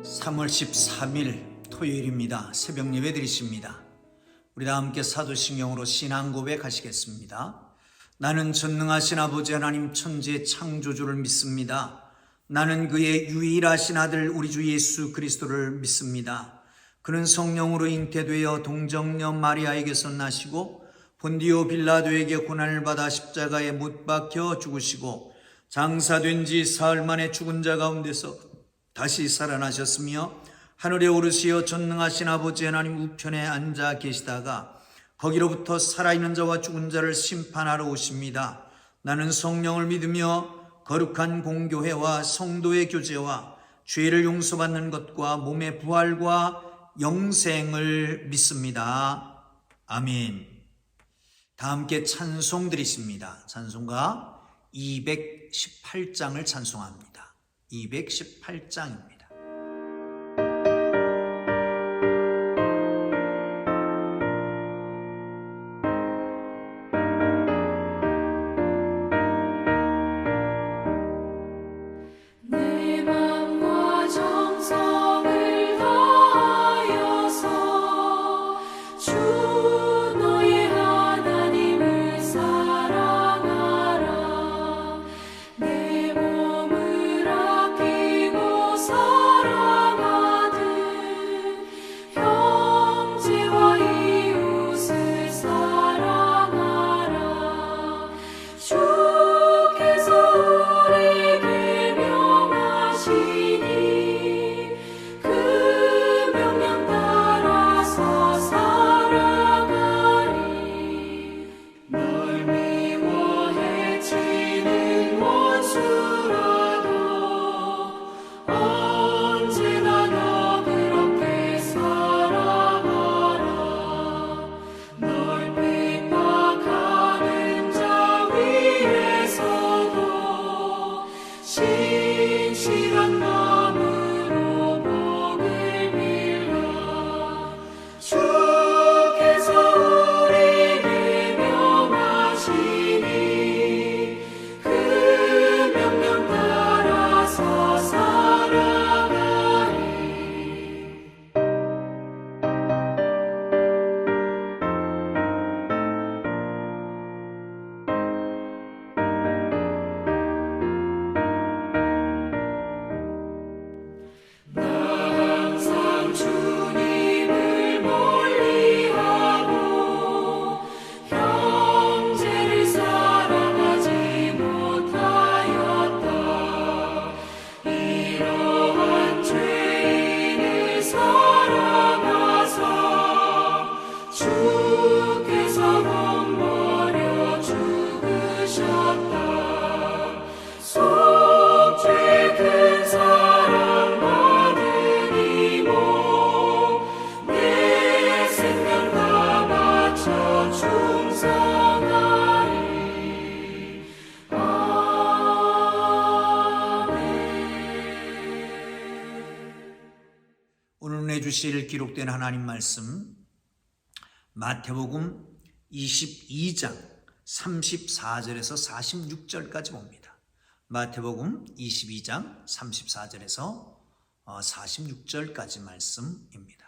3월 13일 토요일입니다. 새벽 예배 드리십니다. 우리 다 함께 사도신경으로 신앙 고백하시겠습니다. 나는 전능하신 아버지 하나님 천지의 창조주를 믿습니다. 나는 그의 유일하신 아들 우리 주 예수 그리스도를 믿습니다. 그는 성령으로 잉태되어 동정녀 마리아에게서 나시고 본디오 빌라도에게 고난을 받아 십자가에 못 박혀 죽으시고 장사된 지 사흘 만에 죽은 자 가운데서 다시 살아나셨으며 하늘에 오르시어 전능하신 아버지 하나님 우편에 앉아 계시다가 거기로부터 살아있는 자와 죽은 자를 심판하러 오십니다. 나는 성령을 믿으며 거룩한 공교회와 성도의 교제와 죄를 용서받는 것과 몸의 부활과 영생을 믿습니다. 아멘. 다 함께 찬송 드리십니다. 찬송가 218장을 찬송합니다. 218장입니다. 내 맘과 정성을 다하여서 주 너의 하나님을 사랑하라. 내 몸을 아끼고 사랑하듯 형제와 이웃을 사랑하라. 주께서 우리에게 명하시니 그 명령 따라서 살아가리. 널 미워 해치는 원수라도 언제나 너 그렇게 사랑하라. 널 핍박하는 자 위에서도 신실한 마음으로 복을 빌라. 주께서 우리에게 명하시니 그 명령 따라서 살아가리. 나 항상 주님을 멀리하고 형제를 사랑하지 못하였다. 이러한 죄인을 사랑하사 주께서 몸버려 죽으셨다. 속죄 큰 사랑 받으니 내 생명 다 바쳐 충성하리. 아멘. 오늘 은혜 주실 기록된 하나님 말씀 마태복음 22장 34절에서 46절까지 봅니다. 마태복음 22장 34절에서 46절까지 말씀입니다.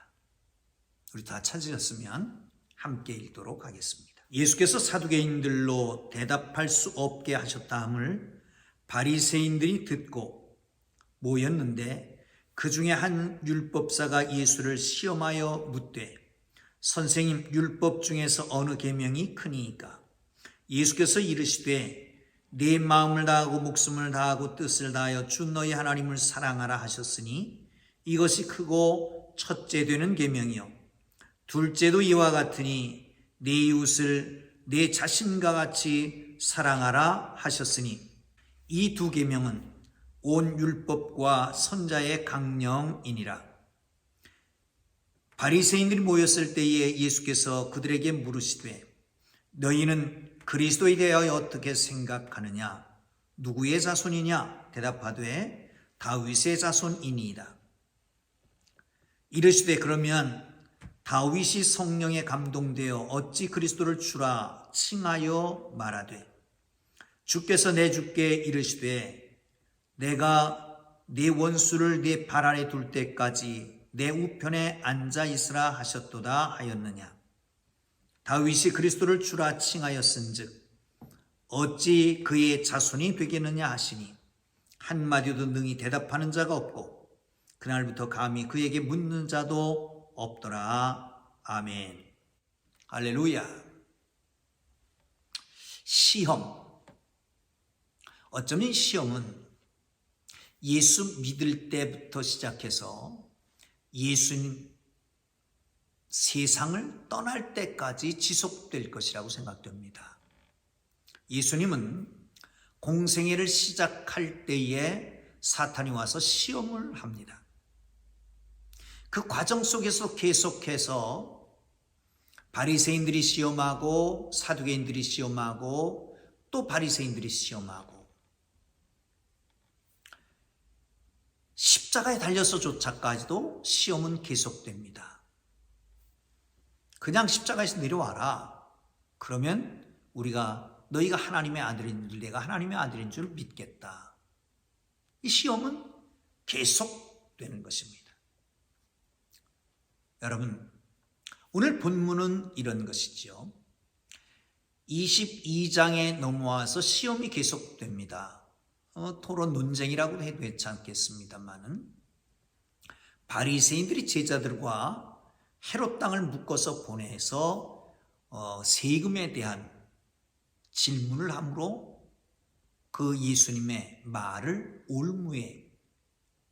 우리 다 찾으셨으면 함께 읽도록 하겠습니다. 예수께서 사두개인들로 대답할 수 없게 하셨다 함을 바리새인들이 듣고 모였는데 그 중에 한 율법사가 예수를 시험하여 묻되 선생님, 율법 중에서 어느 계명이 크니이까? 예수께서 이르시되 네 마음을 다하고 목숨을 다하고 뜻을 다하여 주 너희 하나님을 사랑하라 하셨으니 이것이 크고 첫째 되는 계명이요 둘째도 이와 같으니 네 이웃을 네 자신과 같이 사랑하라 하셨으니 이 두 계명은 온 율법과 선자의 강령이니라. 바리새인들이 모였을 때에 예수께서 그들에게 물으시되 너희는 그리스도에 대하여 어떻게 생각하느냐? 누구의 자손이냐? 대답하되 다윗의 자손이니이다. 이르시되 그러면 다윗이 성령에 감동되어 어찌 그리스도를 주라 칭하여 말하되 주께서 내 주께 이르시되 내가 네 원수를 네 발 아래 둘 때까지 내 우편에 앉아 있으라 하셨도다 하였느냐. 다윗이 그리스도를 주라 칭하였은즉 어찌 그의 자손이 되겠느냐 하시니 한마디도 능히 대답하는 자가 없고 그날부터 감히 그에게 묻는 자도 없더라. 아멘. 할렐루야. 시험. 어쩌면 시험은 예수 믿을 때부터 시작해서 예수님 세상을 떠날 때까지 지속될 것이라고 생각됩니다. 예수님은 공생애를 시작할 때에 사탄이 와서 시험을 합니다. 그 과정 속에서 계속해서 바리새인들이 시험하고 사두개인들이 시험하고 또 바리새인들이 시험하고 십자가에 달려서조차까지도 시험은 계속됩니다. 그냥 십자가에서 내려와라. 그러면 너희가 하나님의 아들인 줄, 내가 하나님의 아들인 줄 믿겠다. 이 시험은 계속되는 것입니다. 여러분, 오늘 본문은 이런 것이죠. 22장에 넘어와서 시험이 계속됩니다. 토론 논쟁이라고 해도 괜찮겠습니다만은 바리새인들이 제자들과 헤롯 땅을 묶어서 보내서 세금에 대한 질문을 함으로 그 예수님의 말을 올무에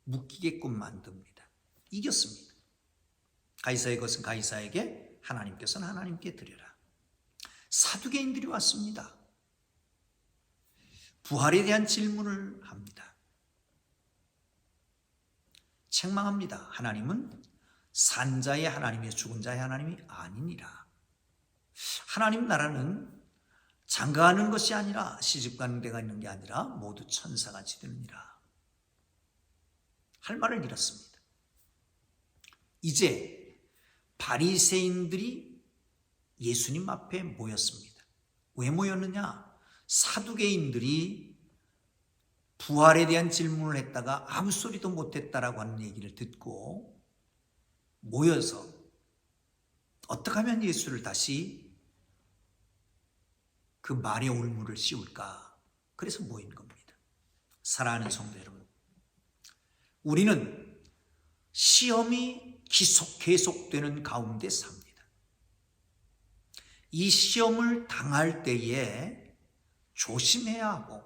묶이게끔 만듭니다. 이겼습니다. 가이사의 것은 가이사에게, 하나님께서는 하나님께 드려라. 사두개인들이 왔습니다. 부활에 대한 질문을 합니다. 책망합니다. 하나님은 산자의 하나님이요 죽은 자의 하나님이 아니니라. 하나님 나라는 장가하는 것이 아니라 시집가는 데가 있는 게 아니라 모두 천사같이 되느니라. 할 말을 잃었습니다. 이제 바리새인들이 예수님 앞에 모였습니다. 왜 모였느냐? 사두개인들이 부활에 대한 질문을 했다가 아무 소리도 못했다라고 하는 얘기를 듣고 모여서 어떻게 하면 예수를 다시 그 말의 올무를 씌울까? 그래서 모인 겁니다. 사랑하는 성도 여러분, 우리는 시험이 계속되는 가운데 삽니다. 이 시험을 당할 때에 조심해야 하고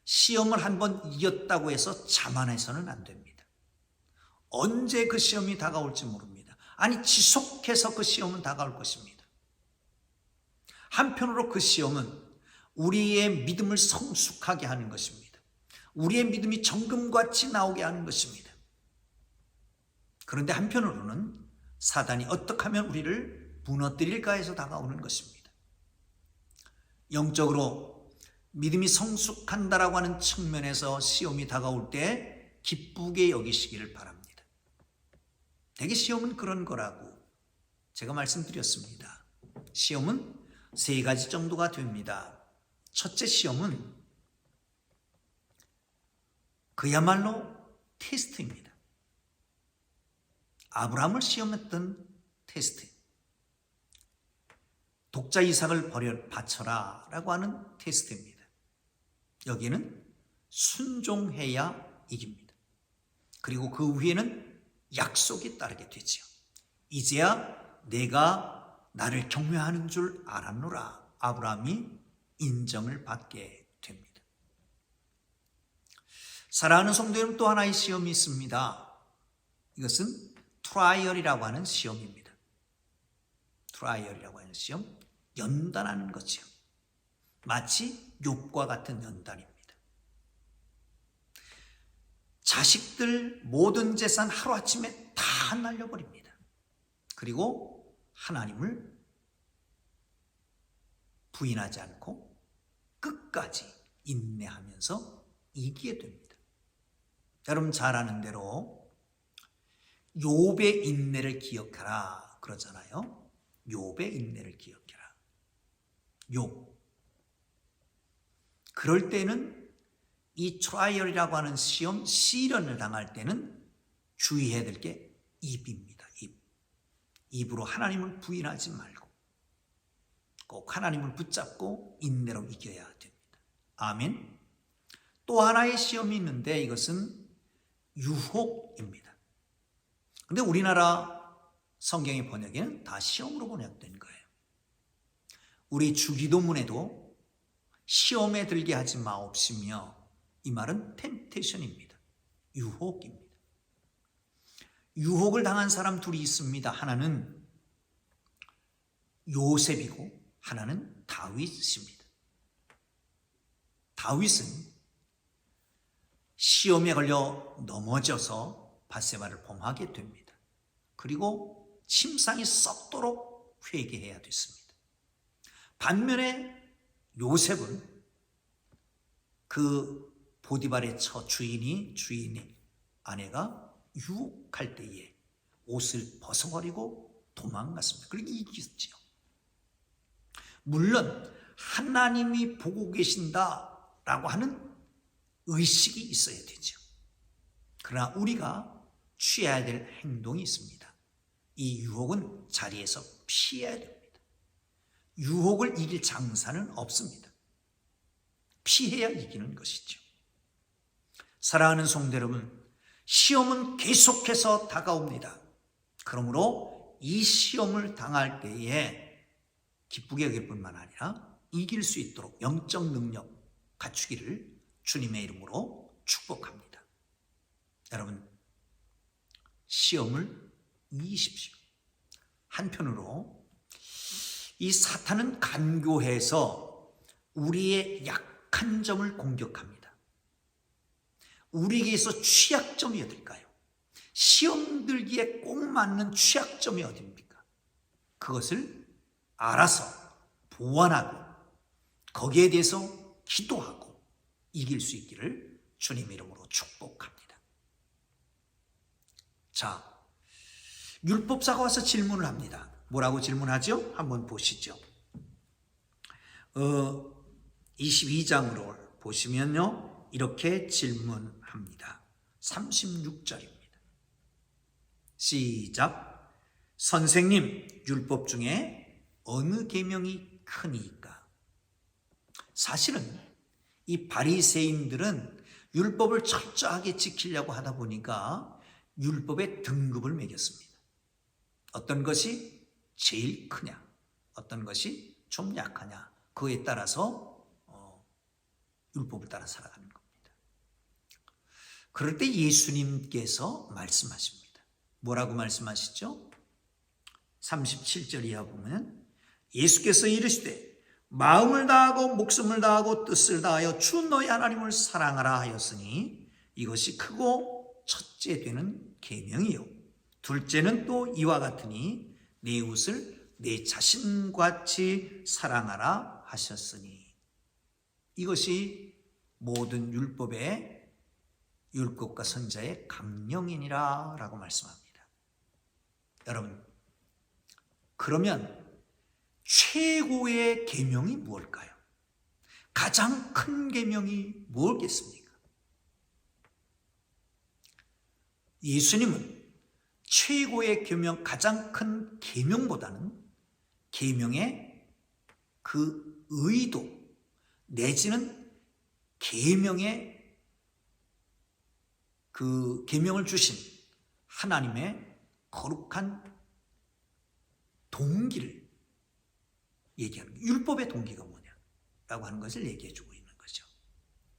시험을 한번 이겼다고 해서 자만해서는 안 됩니다. 언제 그 시험이 다가올지 모릅니다. 아니 지속해서 그 시험은 다가올 것입니다. 한편으로 그 시험은 우리의 믿음을 성숙하게 하는 것입니다. 우리의 믿음이 정금같이 나오게 하는 것입니다. 그런데 한편으로는 사단이 어떻게 하면 우리를 무너뜨릴까 해서 다가오는 것입니다. 영적으로 믿음이 성숙한다라고 하는 측면에서 시험이 다가올 때 기쁘게 여기시기를 바랍니다. 대개 시험은 그런 거라고 제가 말씀드렸습니다. 시험은 세 가지 정도가 됩니다. 첫째 시험은 그야말로 테스트입니다. 아브라함을 시험했던 테스트. 독자 이삭을 바쳐라 라고 하는 테스트입니다. 여기에는 순종해야 이깁니다. 그리고 그 위에는 약속이 따르게 되지요. 이제야 내가 나를 경외하는 줄 알았노라. 아브라함이 인정을 받게 됩니다. 사랑하는 성도 여러분, 또 하나의 시험이 있습니다. 이것은 트라이얼이라고 하는 시험입니다. 트라이얼이라고 하는 시험, 연단하는 거죠. 마치 욥과 같은 연단입니다. 자식들 모든 재산 하루아침에 다 날려버립니다. 그리고 하나님을 부인하지 않고 끝까지 인내하면서 이기게 됩니다. 여러분 잘 아는 대로 욥의 인내를 기억하라 그러잖아요. 욥의 인내를 기억해라. 욥. 그럴 때는 이 트라이얼이라고 하는 시험, 시련을 당할 때는 주의해야 될 게 입입니다. 입으로 하나님을 부인하지 말고 꼭 하나님을 붙잡고 인내로 이겨야 됩니다. 아멘. 또 하나의 시험이 있는데 이것은 유혹입니다. 근데 우리나라 성경의 번역에는 다 시험으로 번역된 거예요. 우리 주기도문에도 시험에 들게 하지 마옵시며, 이 말은 템테이션입니다. 유혹입니다. 유혹을 당한 사람 둘이 있습니다. 하나는 요셉이고 하나는 다윗입니다. 다윗은 시험에 걸려 넘어져서 밧세바를 범하게 됩니다. 그리고 침상이 썩도록 회개해야 됐습니다. 반면에 요셉은 그 보디발의 주인의 아내가 유혹할 때에 옷을 벗어버리고 도망갔습니다. 그리고 이겼지요. 물론 하나님이 보고 계신다라고 하는 의식이 있어야 되죠. 그러나 우리가 취해야 될 행동이 있습니다. 이 유혹은 자리에서 피해야 됩니다. 유혹을 이길 장사는 없습니다. 피해야 이기는 것이죠. 사랑하는 성도 여러분, 시험은 계속해서 다가옵니다. 그러므로 이 시험을 당할 때에 기쁘게 여길 뿐만 아니라 이길 수 있도록 영적 능력 갖추기를 주님의 이름으로 축복합니다. 여러분, 시험을 이기십시오. 한편으로 이 사탄은 간교해서 우리의 약한 점을 공격합니다. 우리에게서 취약점이 어딜까요? 시험 들기에 꼭 맞는 취약점이 어디입니까? 그것을 알아서 보완하고 거기에 대해서 기도하고 이길 수 있기를 주님의 이름으로 축복합니다. 자, 율법사가 와서 질문을 합니다. 뭐라고 질문하죠? 한번 보시죠. 22장으로 보시면요, 이렇게 질문합니다. 36절입니다. 시작. 선생님, 율법 중에 어느 계명이 크니까? 사실은 이 바리새인들은 율법을 철저하게 지키려고 하다 보니까 율법의 등급을 매겼습니다. 어떤 것이 제일 크냐, 어떤 것이 좀 약하냐, 그에 따라서 율법을 따라 살아가는 겁니다. 그럴 때 예수님께서 말씀하십니다. 뭐라고 말씀하시죠? 37절 이하 보면 예수께서 이르시되 마음을 다하고 목숨을 다하고 뜻을 다하여 주 너희 하나님을 사랑하라 하였으니 이것이 크고 첫째 되는 계명이요 둘째는 또 이와 같으니 내 이웃을 내 자신같이 사랑하라 하셨으니, 이것이 모든 율법과 선자의 강령이니라 라고 말씀합니다. 여러분, 그러면 최고의 계명이 무엇일까요? 가장 큰 계명이 무엇겠습니까? 예수님은 최고의 계명, 가장 큰 계명보다는 계명의 그 의도 내지는 계명의 그 계명을 주신 하나님의 거룩한 동기를 얘기하는 거예요. 율법의 동기가 뭐냐라고 하는 것을 얘기해 주고 있는 거죠.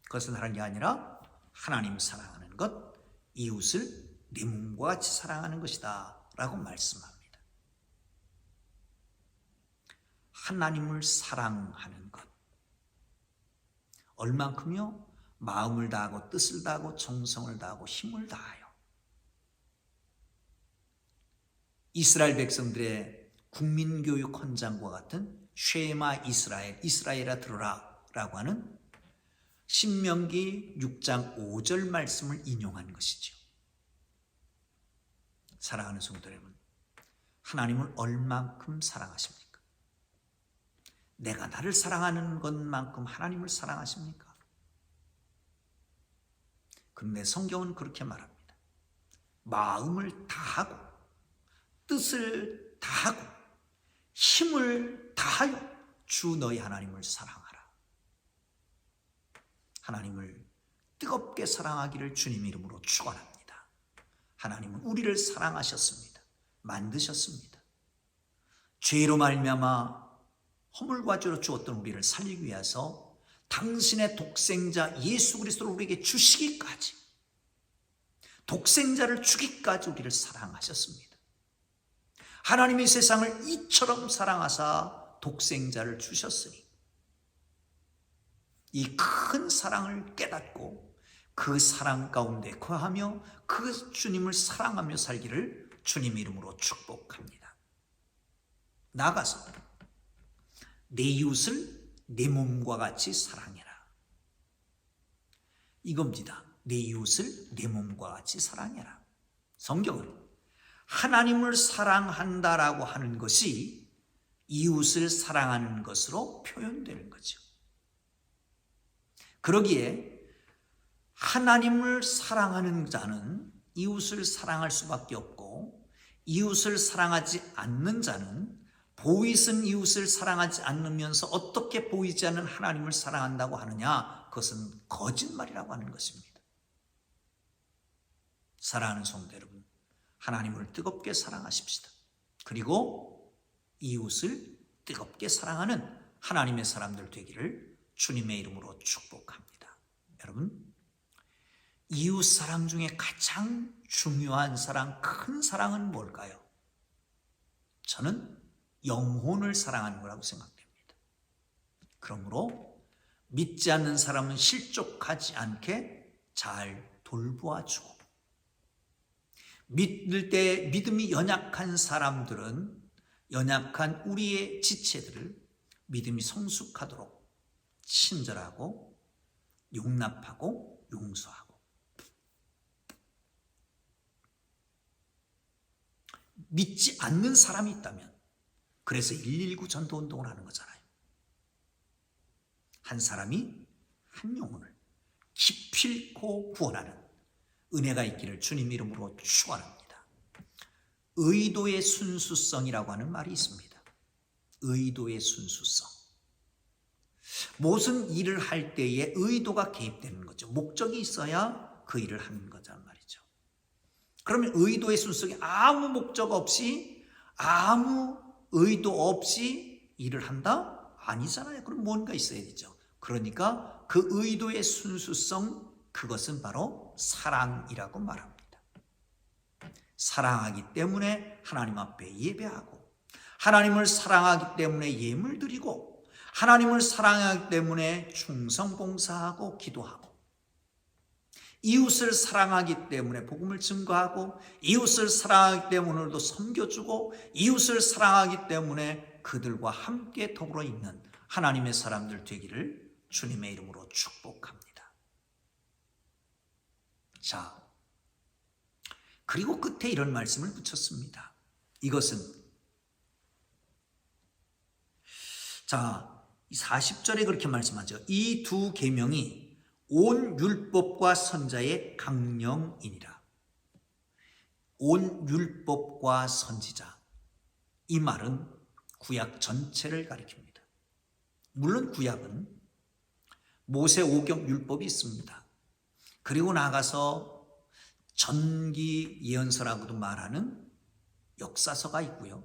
그것은 다른 게 아니라 하나님 사랑하는 것, 이웃을 내 몸과 같이 사랑하는 것이다 라고 말씀합니다. 하나님을 사랑하는 것, 얼만큼요? 마음을 다하고 뜻을 다하고 정성을 다하고 힘을 다하여. 이스라엘 백성들의 국민교육 헌장과 같은 쉐마 이스라엘아 들으라 라고 하는 신명기 6장 5절 말씀을 인용한 것이죠. 사랑하는 성도 여러분, 하나님을 얼만큼 사랑하십니까? 내가 나를 사랑하는 것만큼 하나님을 사랑하십니까? 그런데 성경은 그렇게 말합니다. 마음을 다하고 뜻을 다하고 힘을 다하여 주 너희 하나님을 사랑하라. 하나님을 뜨겁게 사랑하기를 주님 이름으로 축원합니다. 하나님은 우리를 사랑하셨습니다. 만드셨습니다. 죄로 말미암아 허물과 죄로 죽었던 우리를 살리기 위해서 당신의 독생자 예수 그리스도를 우리에게 주시기까지, 독생자를 주기까지 우리를 사랑하셨습니다. 하나님이 세상을 이처럼 사랑하사 독생자를 주셨으니 이 큰 사랑을 깨닫고 그 사랑 가운데 거하며 그 주님을 사랑하며 살기를 주님 이름으로 축복합니다. 나아가서 내 이웃을 내 몸과 같이 사랑해라. 이겁니다. 내 이웃을 내 몸과 같이 사랑해라. 성경은 하나님을 사랑한다라고 하는 것이 이웃을 사랑하는 것으로 표현되는 거죠. 그러기에 하나님을 사랑하는 자는 이웃을 사랑할 수밖에 없고, 이웃을 사랑하지 않는 자는 보이선 이웃을 사랑하지 않으면서 어떻게 보이지 않는 하나님을 사랑한다고 하느냐? 그것은 거짓말이라고 하는 것입니다. 사랑하는 성도 여러분, 하나님을 뜨겁게 사랑하십시다. 그리고 이웃을 뜨겁게 사랑하는 하나님의 사람들 되기를 주님의 이름으로 축복합니다. 여러분, 이웃 사랑 중에 가장 중요한 사랑, 큰 사랑은 뭘까요? 저는 영혼을 사랑하는 거라고 생각됩니다. 그러므로 믿지 않는 사람은 실족하지 않게 잘 돌보아주고, 믿을 때 믿음이 연약한 사람들은 연약한 우리의 지체들을 믿음이 성숙하도록 친절하고 용납하고 용서하고, 믿지 않는 사람이 있다면, 그래서 119 전도운동을 하는 거잖아요. 한 사람이 한 영혼을 기필코 구원하는 은혜가 있기를 주님 이름으로 축원합니다. 의도의 순수성이라고 하는 말이 있습니다. 의도의 순수성. 무슨 일을 할 때에 의도가 개입되는 거죠. 목적이 있어야 그 일을 하는 거란 말이죠. 그러면 의도의 순수성이 아무 목적 없이, 아무 의도 없이 일을 한다? 아니잖아요. 그럼 뭔가 있어야 되죠. 그러니까 그 의도의 순수성, 그것은 바로 사랑이라고 말합니다. 사랑하기 때문에 하나님 앞에 예배하고, 하나님을 사랑하기 때문에 예물 드리고, 하나님을 사랑하기 때문에 충성 봉사하고 기도하고, 이웃을 사랑하기 때문에 복음을 증거하고, 이웃을 사랑하기 때문에 오늘도 섬겨주고, 이웃을 사랑하기 때문에 그들과 함께 더불어 있는 하나님의 사람들 되기를 주님의 이름으로 축복합니다. 자, 그리고 끝에 이런 말씀을 붙였습니다. 이것은, 자, 40절에 그렇게 말씀하죠. 이 두 계명이 온 율법과 선자의 강령이니라. 온 율법과 선지자, 이 말은 구약 전체를 가리킵니다. 물론 구약은 모세 오경 율법이 있습니다. 그리고 나가서 전기 예언서라고도 말하는 역사서가 있고요,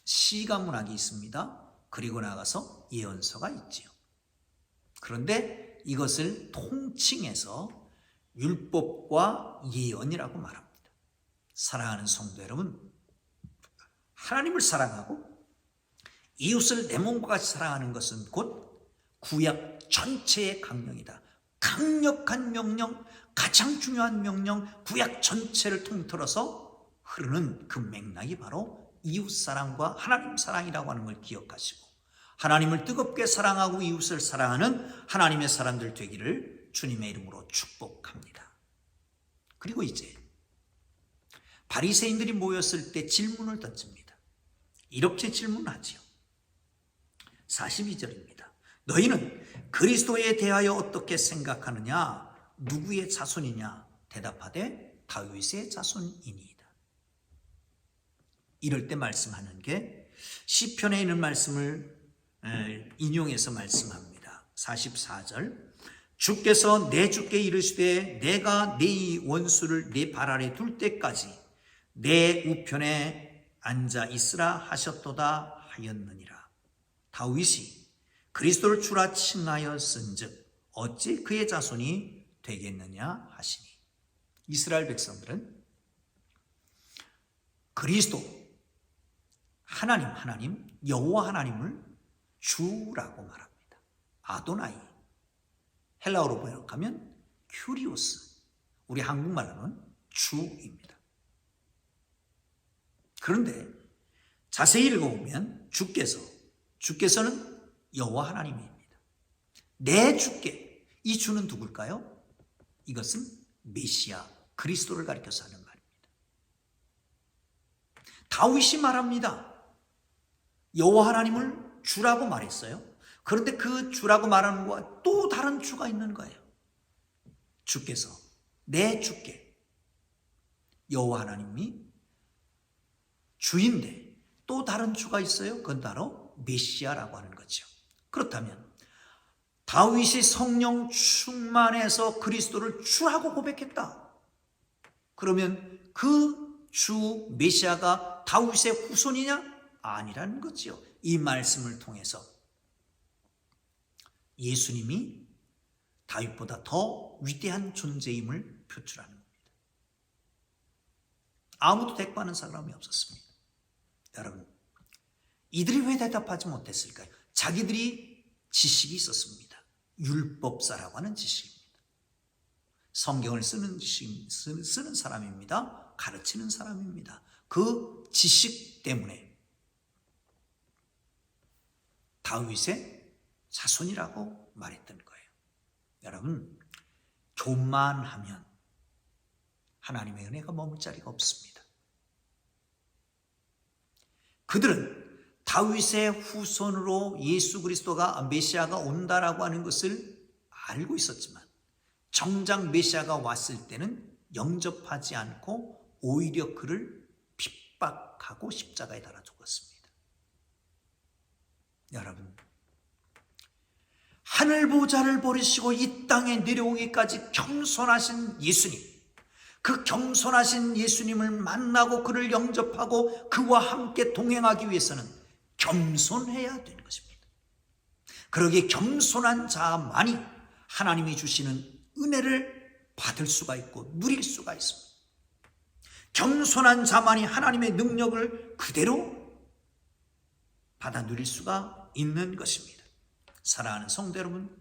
시가 문학이 있습니다. 그리고 나가서 예언서가 있지요. 그런데 이것을 통칭해서 율법과 예언이라고 말합니다. 사랑하는 성도 여러분, 하나님을 사랑하고 이웃을 내 몸과 같이 사랑하는 것은 곧 구약 전체의 강령이다. 강력한 명령, 가장 중요한 명령, 구약 전체를 통틀어서 흐르는 그 맥락이 바로 이웃사랑과 하나님 사랑이라고 하는 걸 기억하시고, 하나님을 뜨겁게 사랑하고 이웃을 사랑하는 하나님의 사람들 되기를 주님의 이름으로 축복합니다. 그리고 이제 바리새인들이 모였을 때 질문을 던집니다. 이렇게 질문하지요. 42절입니다. 너희는 그리스도에 대하여 어떻게 생각하느냐? 누구의 자손이냐? 대답하되 다윗의 자손이니이다. 이럴 때 말씀하는 게 시편에 있는 말씀을 인용해서 말씀합니다. 44절, 주께서 내 주께 이르시되 내가 네 원수를 네 발 아래 둘 때까지 내 우편에 앉아 있으라 하셨도다 하였느니라. 다윗이 그리스도를 주라 칭하여 쓴즉 어찌 그의 자손이 되겠느냐 하시니. 이스라엘 백성들은 그리스도 하나님 여호와 하나님을 주라고 말합니다. 아도나이, 헬라어로 번역하면 큐리오스, 우리 한국말로는 주입니다. 그런데 자세히 읽어보면 주께서는 여호와 하나님입니다. 내 주께, 이 주는 누굴까요? 이것은 메시아 그리스도를 가리켜서 하는 말입니다. 다윗이 말합니다. 여호와 하나님을 주라고 말했어요. 그런데 그 주라고 말하는 것과 또 다른 주가 있는 거예요. 주께서, 내 주께, 여호와 하나님이 주인데 또 다른 주가 있어요. 그건 바로 메시아라고 하는 거죠. 그렇다면 다윗이 성령 충만해서 그리스도를 주라고 고백했다. 그러면 그 주 메시아가 다윗의 후손이냐? 아니라는 거죠. 이 말씀을 통해서 예수님이 다윗보다 더 위대한 존재임을 표출하는 겁니다. 아무도 대꾸하는 사람이 없었습니다. 여러분, 이들이 왜 대답하지 못했을까요? 자기들이 지식이 있었습니다. 율법사라고 하는 지식입니다. 성경을 쓰는 사람입니다. 가르치는 사람입니다. 그 지식 때문에 다윗의 자손이라고 말했던 거예요. 여러분, 교만하면 하나님의 은혜가 머물 자리가 없습니다. 그들은 다윗의 후손으로 예수 그리스도가 메시아가 온다라고 하는 것을 알고 있었지만 정작 메시아가 왔을 때는 영접하지 않고 오히려 그를 핍박하고 십자가에 달아 죽었습니다. 여러분, 하늘 보좌를 버리시고 이 땅에 내려오기까지 겸손하신 예수님, 그 겸손하신 예수님을 만나고 그를 영접하고 그와 함께 동행하기 위해서는 겸손해야 되는 것입니다. 그러기에 겸손한 자만이 하나님이 주시는 은혜를 받을 수가 있고 누릴 수가 있습니다. 겸손한 자만이 하나님의 능력을 그대로 받아 누릴 수가 있는 것입니다. 사랑하는 성도 여러분,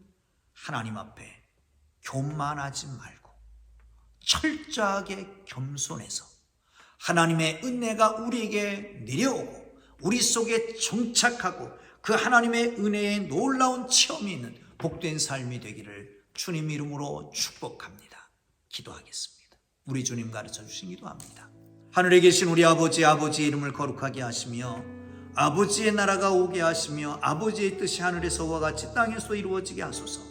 하나님 앞에 교만하지 말고 철저하게 겸손해서 하나님의 은혜가 우리에게 내려오고 우리 속에 정착하고 그 하나님의 은혜의 놀라운 체험이 있는 복된 삶이 되기를 주님 이름으로 축복합니다. 기도하겠습니다. 우리 주님 가르쳐 주신 기도합니다. 하늘에 계신 우리 아버지의 이름을 거룩하게 하시며 아버지의 나라가 오게 하시며 아버지의 뜻이 하늘에서와 같이 땅에서 이루어지게 하소서.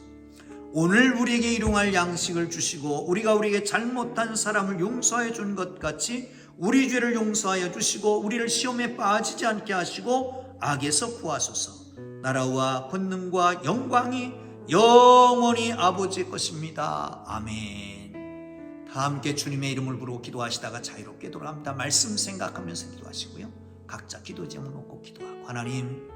오늘 우리에게 일용할 양식을 주시고 우리가 우리에게 잘못한 사람을 용서해 준 것 같이 우리 죄를 용서하여 주시고 우리를 시험에 빠지지 않게 하시고 악에서 구하소서. 나라와 권능과 영광이 영원히 아버지의 것입니다. 아멘. 다 함께 주님의 이름을 부르고 기도하시다가 자유롭게 돌아갑니다. 말씀 생각하면서 기도하시고요. 각자 기도 제목 놓고 기도하고, 하나님,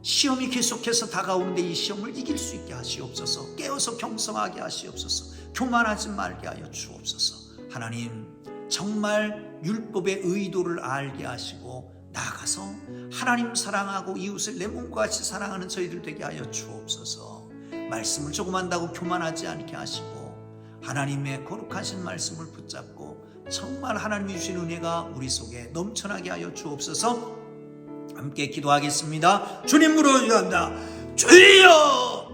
시험이 계속해서 다가오는데 이 시험을 이길 수 있게 하시옵소서. 깨어서 겸손하게 하시옵소서. 교만하지 말게 하여 주옵소서. 하나님, 정말 율법의 의도를 알게 하시고 나아가서 하나님 사랑하고 이웃을 내 몸과 같이 사랑하는 저희들 되게 하여 주옵소서. 말씀을 조금 한다고 교만하지 않게 하시고 하나님의 거룩하신 말씀을 붙잡고 정말 하나님이 주신 은혜가 우리 속에 넘쳐나게 하여 주옵소서. 함께 기도하겠습니다. 주님 부르짖습니다. 주여!